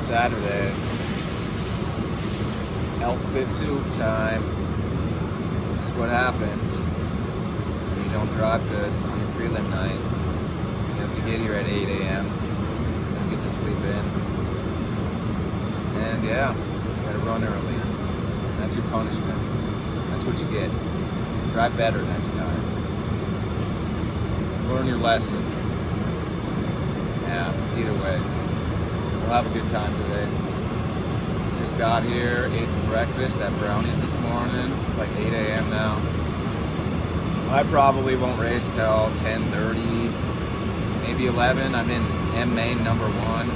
Saturday. Alphabet soup time. This is what happens when you don't drive good on your prelim night. You have to get here at 8 a.m. and get to sleep in. And yeah, you gotta run early. That's your punishment. That's what you get. Drive better next time. Learn your lesson. Yeah, either way. We'll have a good time today. Just got here, ate some breakfast at Brownies this morning. It's like 8 a.m. now. I probably won't race till 10:30, maybe 11. I'm in M main number 1.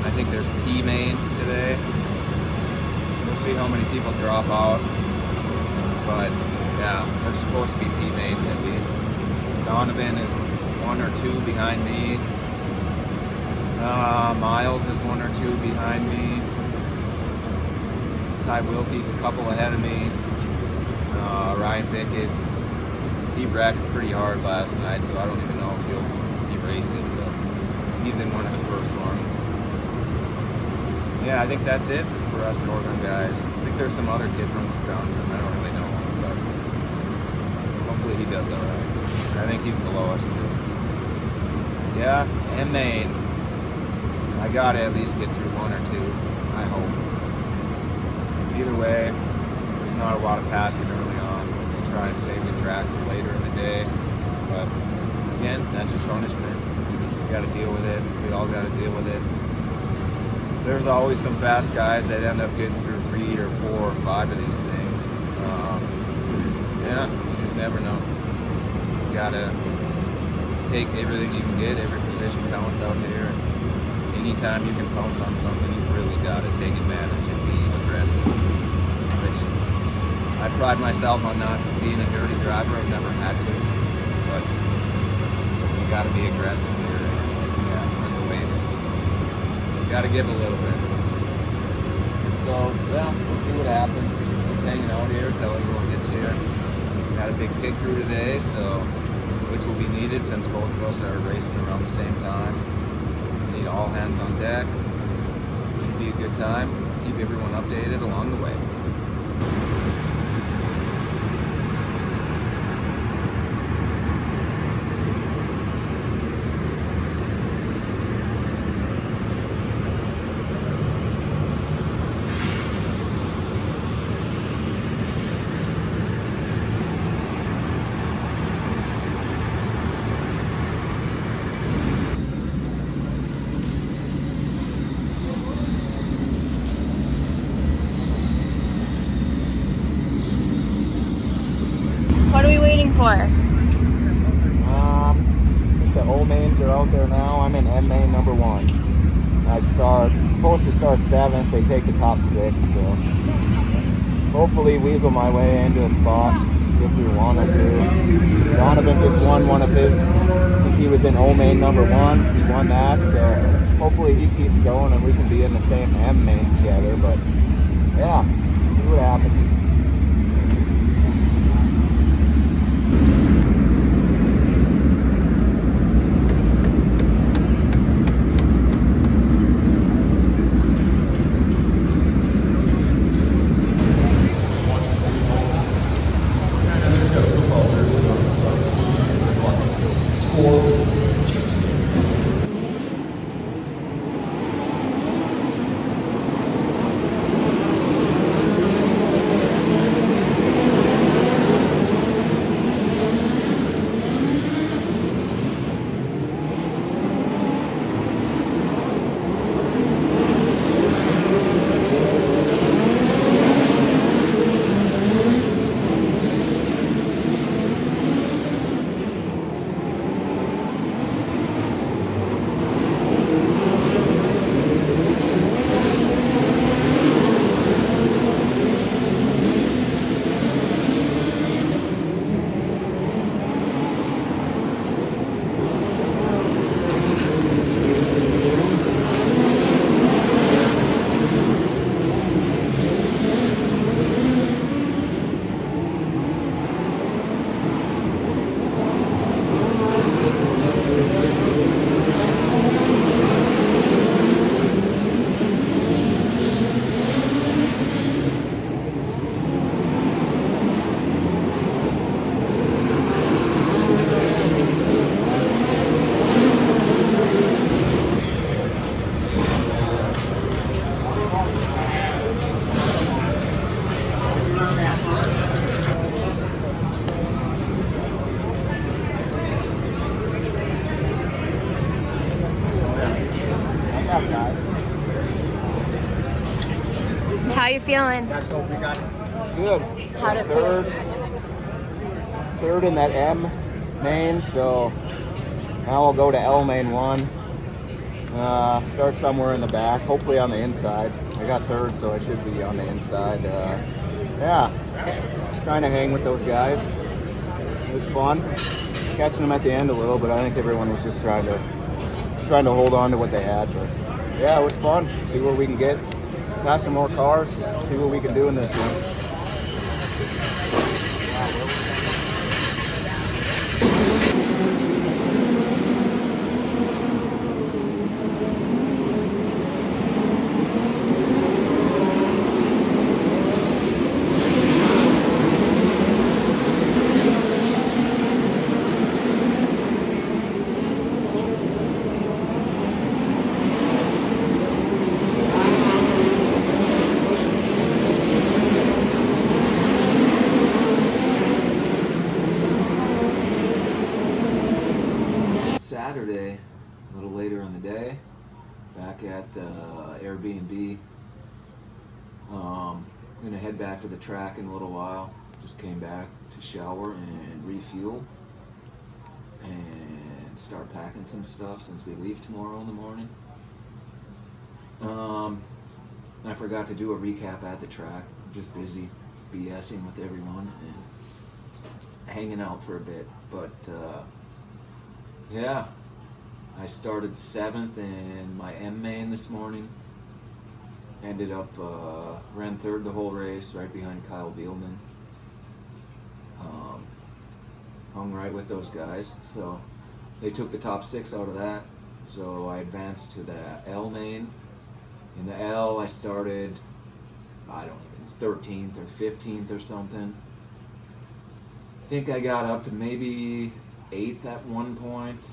I think there's P mains today. We'll see how many people drop out. But yeah, there's supposed to be P mains at least. Donovan is 1 or 2 behind me. Miles is 1 or 2 behind me. Ty Wilkie's a couple ahead of me. Ryan Bickett, he wrecked pretty hard last night, so I don't even know if he'll be racing, but he's in one of the first ones. Yeah, I think that's it for us Northern guys. I think there's some other kid from Wisconsin. I don't really know him, but hopefully he does all right. I think he's below us too. Yeah, and Maine. I gotta at least get through 1 or 2, I hope. Either way, there's not a lot of passing early on. We'll try and save the track for later in the day. But again, that's your punishment. You gotta deal with it. We all gotta deal with it. There's always some fast guys that end up getting through 3 or 4 or 5 of these things. Yeah, you just never know. You gotta take everything you can get. Every position counts out here. Anytime you can pounce on something, you really got to take advantage and be aggressive. Which I pride myself on not being a dirty driver. I've never had to. But you got to be aggressive here. Yeah, that's the way it is. You got to give a little bit. So, yeah, we'll see what happens. Just hanging out here till everyone gets here. Got a big pit crew today, so which will be needed since both of us are racing around the same time. All hands on deck. Should be a good time. Keep everyone updated along the way. What are we waiting for? I think the O mains are out there now. I'm in M main number 1. I'm supposed to start 7th. They take the top 6, so hopefully weasel my way into a spot, get through 1 or 2. Donovan just won one of his. I think he was in O main number 1. He won that, so hopefully he keeps going and we can be in the same M main together. But yeah, see what happens. How you feeling? Good. How'd it feel? Third in that M main, so now I'll go to L main 1. Start somewhere in the back, hopefully on the inside. I got third, so I should be on the inside. Yeah, just trying to hang with those guys. It was fun. Catching them at the end a little, but I think everyone was just trying to hold on to what they had. But yeah, it was fun. See where we can get. Pass some more cars. See what we can do in this one. Saturday, a little later in the day, back at the Airbnb. I'm gonna head back to the track in a little while. Just came back to shower and refuel and start packing some stuff since we leave tomorrow in the morning. I forgot to do a recap at the track. I'm just busy BSing with everyone and hanging out for a bit, but yeah, I started 7th in my M main this morning. Ended up, ran 3rd the whole race, right behind Kyle Bielman. Hung right with those guys, so they took the top 6 out of that. So I advanced to the L main. In the L, I started, I don't know, 13th or 15th or something. I think I got up to maybe 8th at one point.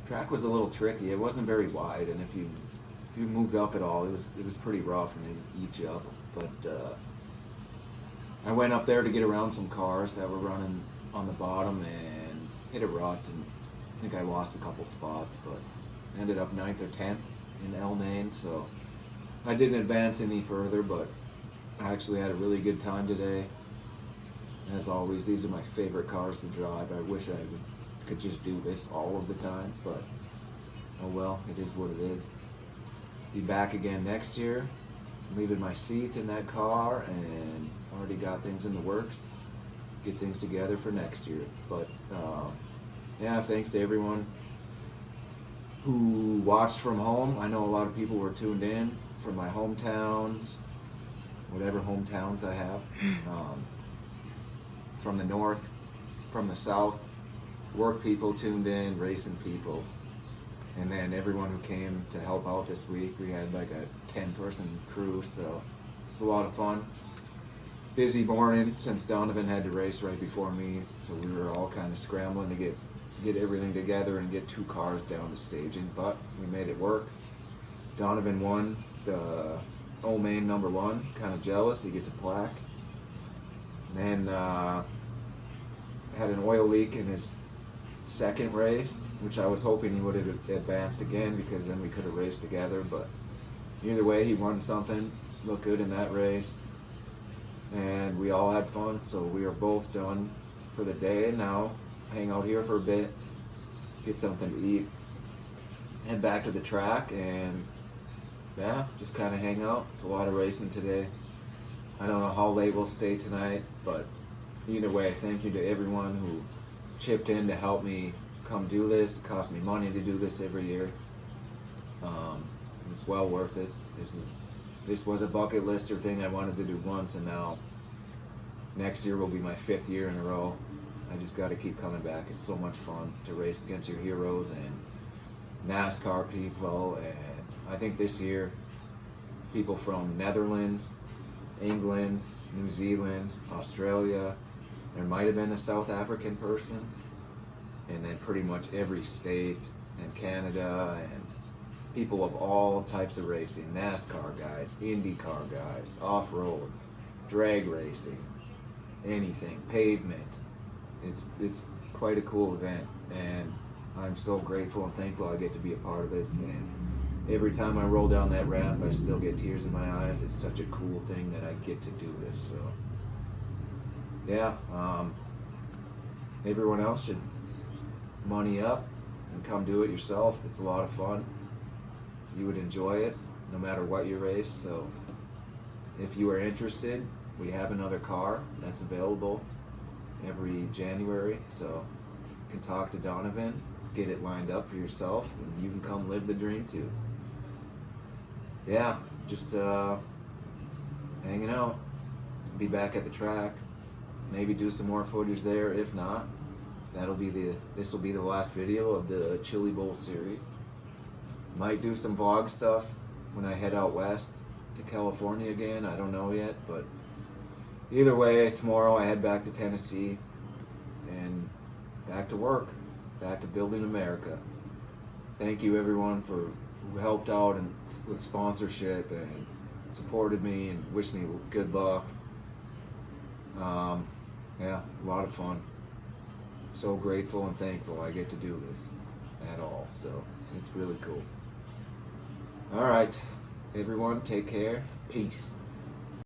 Track was a little tricky. It wasn't very wide, and if you moved up at all, it was pretty rough and it'd eat you up. But I went up there to get around some cars that were running on the bottom and hit a rut, and I think I lost a couple spots, but ended up 9th or 10th in L main. So I didn't advance any further, but I actually had a really good time today. As always, these are my favorite cars to drive. I wish I could just do this all of the time, but oh well, it is what it is. Be back again next year. Leaving my seat in that car and already got things in the works. Get things together for next year. But yeah, thanks to everyone who watched from home. I know a lot of people were tuned in from my hometowns, whatever hometowns I have. From the north, from the south, work people tuned in, racing people, and then everyone who came to help out this week. We had like a 10-person crew, so it's a lot of fun. Busy morning since Donovan had to race right before me, so we were all kind of scrambling to get everything together and get 2 cars down to staging, but we made it work. Donovan won the Old Main number 1, kind of jealous, he gets a plaque. And then had an oil leak in his second race, which I was hoping he would have advanced again because then we could have raced together, but either way he won something, looked good in that race, and we all had fun. So we are both done for the day now. Hang out here for a bit, get something to eat, head back to the track, and yeah, just kind of hang out. It's a lot of racing today. I don't know how late we'll stay tonight, but either way, thank you to everyone who chipped in to help me come do this. It cost me money to do this every year. It's well worth it. This was a bucket lister thing I wanted to do once, and now next year will be my 5th year in a row. I just got to keep coming back. It's so much fun to race against your heroes and NASCAR people, and I think this year people from Netherlands, England, New Zealand, Australia, there might have been a South African person, and then pretty much every state, and Canada, and people of all types of racing, NASCAR guys, IndyCar guys, off-road, drag racing, anything, pavement. It's quite a cool event, and I'm so grateful and thankful I get to be a part of this, and every time I roll down that ramp, I still get tears in my eyes. It's such a cool thing that I get to do this. So, yeah, everyone else should money up and come do it yourself. It's a lot of fun. You would enjoy it no matter what your race. So, if you are interested, we have another car that's available every January. So, you can talk to Donovan, get it lined up for yourself, and you can come live the dream too. Yeah, just hanging out. Be back at the track. Maybe do some more footage there. If not, this will be the last video of the Chili Bowl series. Might do some vlog stuff when I head out west to California again. I don't know yet, but either way, tomorrow I head back to Tennessee and back to work, back to building America. Thank you everyone who helped out and with sponsorship and supported me and wished me good luck. Yeah, a lot of fun. So grateful and thankful I get to do this at all. So it's really cool. All right, everyone, take care. Peace.